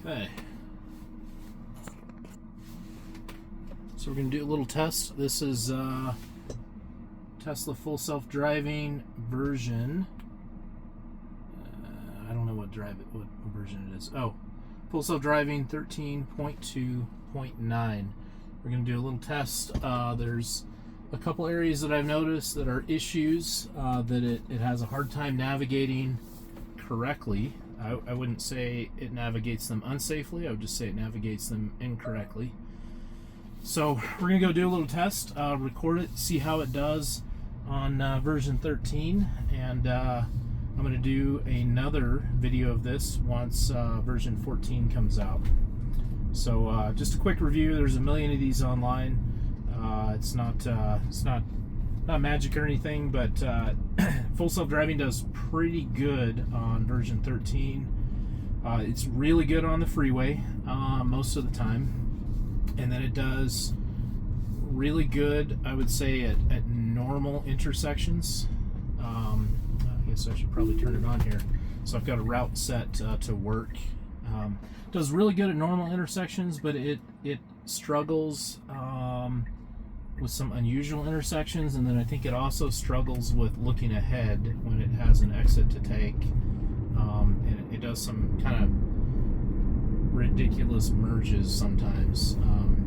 Okay. So we're going to do a little test. This is Tesla full self-driving version. I don't know what version it is. Oh, full self-driving 13.2.9. We're going to do a little test. There's a couple areas that I've noticed that are issues that it has a hard time navigating correctly. I wouldn't say it navigates them unsafely. I would just say it navigates them incorrectly. So we're going to go do a little test, record it, see how it does on version 13, and I'm going to do another video of this once version 14 comes out. So just a quick review. There's a million of these online. It's not magic or anything, but full self-driving does pretty good on version 13. It's really good on the freeway most of the time. And then it does really good, I would say, at normal intersections. I guess I should probably turn it on here. So I've got a route set to work. It does really good at normal intersections, but it struggles with some unusual intersections, and then I think it also struggles with looking ahead when it has an exit to take. And it does some kind of ridiculous merges sometimes.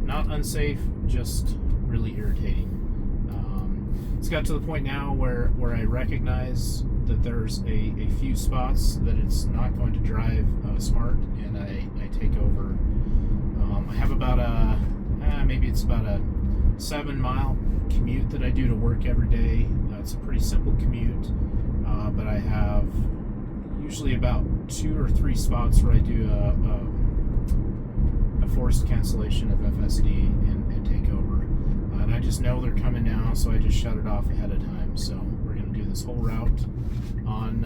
Not unsafe, just really irritating. It's got to the point now where I recognize that there's a few spots that it's not going to drive smart, and I take over. I have about maybe it's about a 7-mile commute that I do to work every day. It's a pretty simple commute, but I have usually about 2 or 3 spots where I do a forced cancellation of FSD and take over. And I just know they're coming now, so I just shut it off ahead of time. So we're going to do this whole route on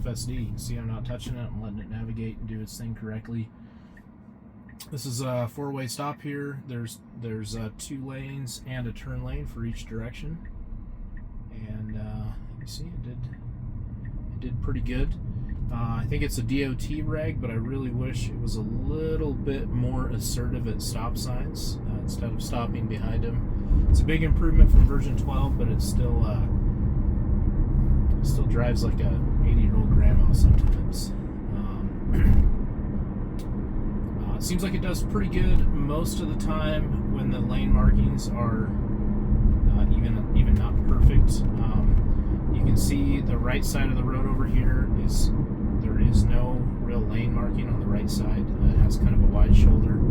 FSD. See, I'm not touching it. I'm letting it navigate and do its thing correctly. This is a 4-way stop here. There's 2 lanes and a turn lane for each direction. And you see, it did pretty good. I think it's a DOT reg, but I really wish it was a little bit more assertive at stop signs instead of stopping behind them. It's a big improvement from version 12, but it still drives like a 80-year-old grandma sometimes. It seems like it does pretty good most of the time when the lane markings are even not perfect. You can see the right side of the road over here there is no real lane marking on the right side. It has kind of a wide shoulder.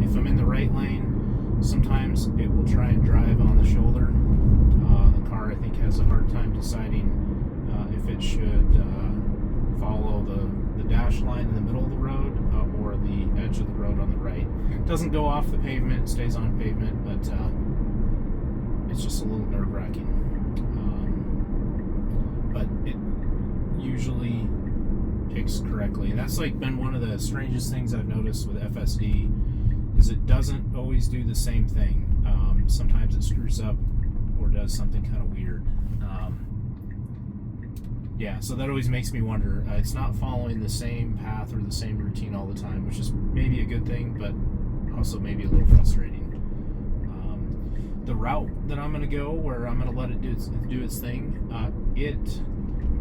If I'm in the right lane, sometimes it will try and drive on the shoulder. The car, I think, has a hard time deciding if it should follow the dash line in the middle of the road or the edge of the road on the right. It doesn't go off the pavement, it stays on pavement, but it's just a little nerve-wracking. But it usually picks correctly, and that's like been one of the strangest things I've noticed with FSD is it doesn't always do the same thing. Sometimes it screws up or does something kind of weird. Yeah, so that always makes me wonder. It's not following the same path or the same routine all the time, which is maybe a good thing, but also maybe a little frustrating. The route that I'm going to go, where I'm going to let it do its thing, it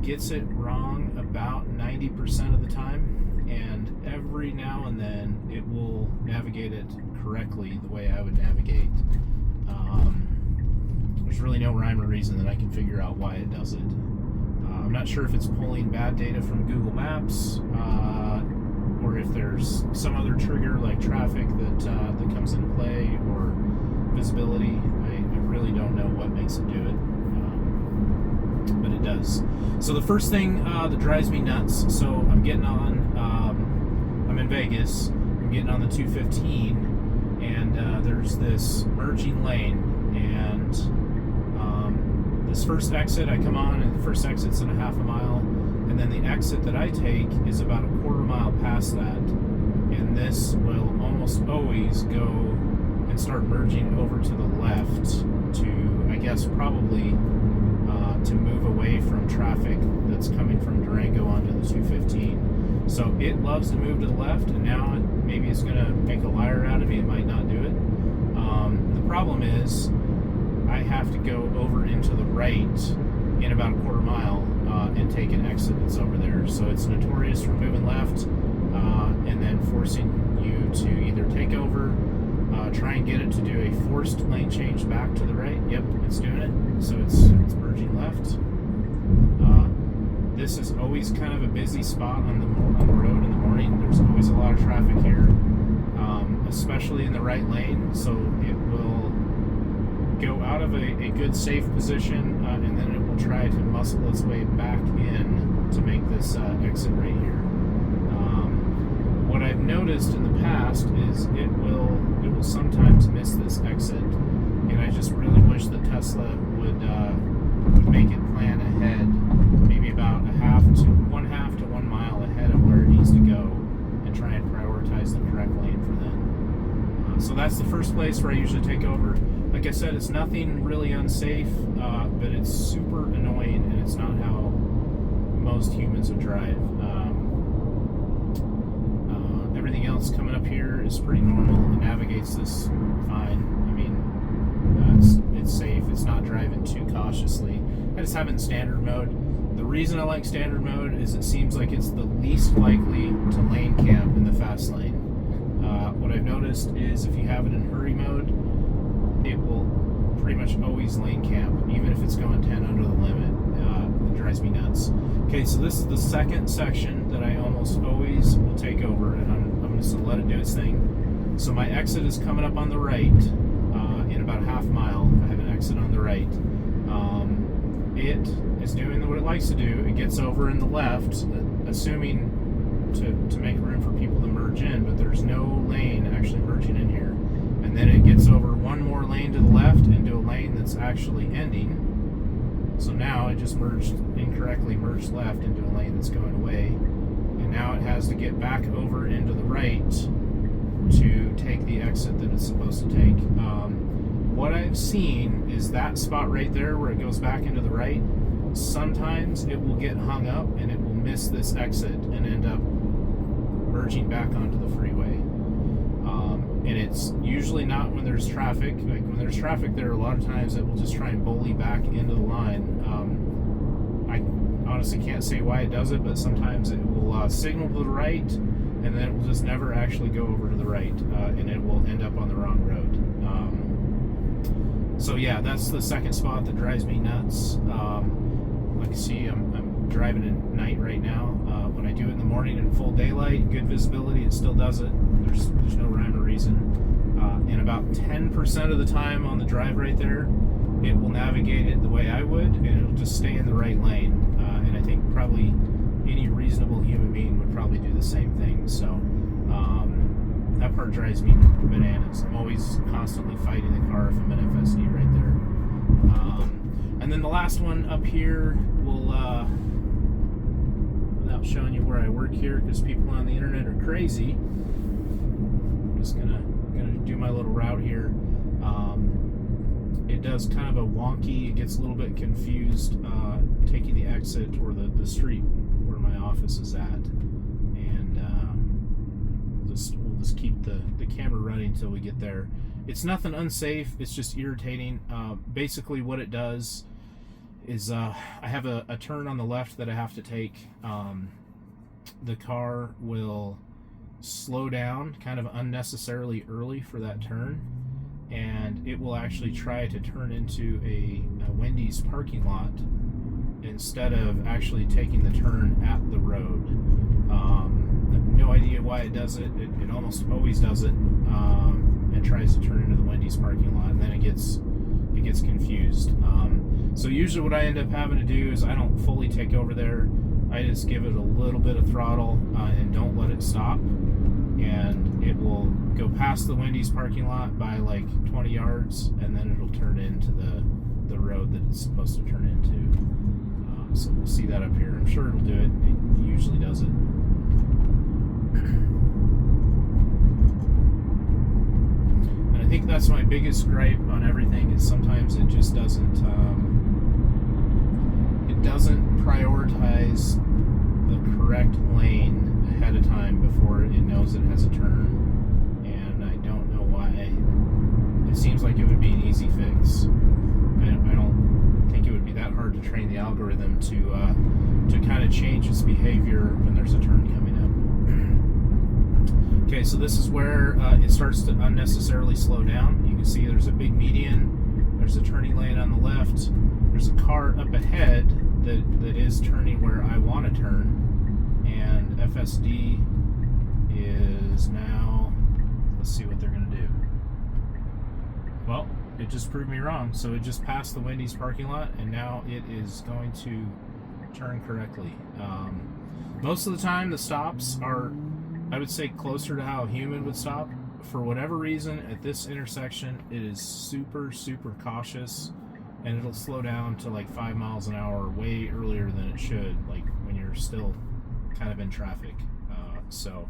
gets it wrong about 90% of the time, and every now and then it will navigate it correctly the way I would navigate. There's really no rhyme or reason that I can figure out why it does it. I'm not sure if it's pulling bad data from Google Maps, or if there's some other trigger like traffic that comes into play, or visibility. I really don't know what makes it do it, but it does. So the first thing that drives me nuts, so I'm getting on, I'm in Vegas, I'm getting on the 215, and there's this merging lane, and this first exit I come on, and the first exit's in a half a mile, and then the exit that I take is about a quarter mile past that, and this will almost always go and start merging over to the left to, I guess, probably to move away from traffic that's coming from Durango onto the 215. So it loves to move to the left, and now maybe it's going to make a liar out of me. It might not do it. The problem is I have to go over into the right in about a quarter mile and take an exit that's over there. So it's notorious for moving left and then forcing you to either take over, try and get it to do a forced lane change back to the right. Yep, it's doing it. So it's merging left. This is always kind of a busy spot on the road in the morning. There's always a lot of traffic here, especially in the right lane. So it will go out of a good safe position, and then it will try to muscle its way back in to make this exit right here. What I've noticed in the past is it will sometimes miss this exit, and I just really wish that Tesla would make it plan ahead, maybe about one half to 1 mile ahead of where it needs to go, and try and prioritize the correct lane for them. So that's the first place where I usually take over. Like I said, it's nothing really unsafe, but it's super annoying, and it's not how most humans would drive. Everything else coming up here is pretty normal. It navigates this fine. I mean, it's safe. It's not driving too cautiously. I just have it in standard mode. The reason I like standard mode is it seems like it's the least likely to lane camp in the fast lane. What I've noticed is if you have it in hurry mode, it will pretty much always lane camp, even if it's going 10 under the limit. It drives me nuts. Okay, so this is the second section that I almost always will take over, and I'm just going to let it do its thing. So my exit is coming up on the right in about a half mile. I have an exit on the right. It is doing what it likes to do. It gets over in the left, assuming to make room for people to merge in, but there's no lane actually merging in here. And then it gets over one more lane to the left into a lane that's actually ending. So now it just incorrectly merged left into a lane that's going away. And now it has to get back over into the right to take the exit that it's supposed to take. What I've seen is that spot right there where it goes back into the right, sometimes it will get hung up and it will miss this exit and end up merging back onto the freeway. And it's usually not when there's traffic. Like when there's traffic there, a lot of times it will just try and bully back into the line. I honestly can't say why it does it, but sometimes it will signal to the right, and then it will just never actually go over to the right, and it will end up on the wrong road. So yeah, that's the second spot that drives me nuts. Like you see, I'm driving at night right now. When I do it in the morning in full daylight, good visibility, it still does it. There's no rhyme or reason. And about 10% of the time on the drive right there, it will navigate it the way I would, and it'll just stay in the right lane. And I think probably any reasonable human being would probably do the same thing. So that part drives me bananas. I'm always constantly fighting the car if I'm in FSD right there. And then the last one up here will, without showing you where I work here, because people on the internet are crazy, I'm just gonna do my little route here. It does kind of a wonky, it gets a little bit confused taking the exit or the street where my office is at. And we'll just keep the camera running until we get there. It's nothing unsafe, it's just irritating. Basically what it does is I have a turn on the left that I have to take. The car will slow down kind of unnecessarily early for that turn, and it will actually try to turn into a Wendy's parking lot instead of actually taking the turn at the road. I have no idea why it does it. It almost always does it, and tries to turn into the Wendy's parking lot, and then it gets confused. So usually what I end up having to do is I don't fully take over there. I just give it a little bit of throttle and don't let it stop, and it will go past the Wendy's parking lot by like 20 yards, and then it'll turn into the road that it's supposed to turn into. So we'll see that up here. I'm sure it'll do it. It usually does it. And I think that's my biggest gripe on everything, is sometimes it just doesn't prioritize the correct lane time before it knows it has a turn, and I don't know why. It seems like it would be an easy fix. I don't think it would be that hard to train the algorithm to kind of change its behavior when there's a turn coming up. Okay, so this is where it starts to unnecessarily slow down. You can see there's a big median, there's a turning lane on the left, there's a car up ahead that is turning where I want to turn, and FSD is now, let's see what they're going to do. Well, it just proved me wrong. So it just passed the Wendy's parking lot, and now it is going to turn correctly. Most of the time the stops are, I would say, closer to how a human would stop. For whatever reason, at this intersection, it is super, super cautious, and it'll slow down to like 5 miles an hour way earlier than it should, like when you're still kind of in traffic. So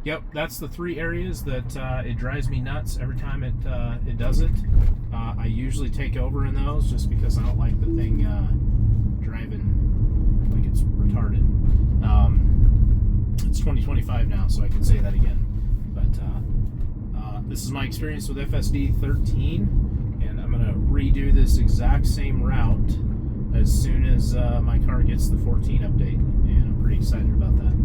yep, that's the 3 areas that it drives me nuts every time it does it. I usually take over in those just because I don't like the thing driving like it's retarded. It's 2025 now, so I can say that again. But this is my experience with FSD 13, and I'm going to redo this exact same route as soon as my car gets the 14 update, and I'm pretty excited about that.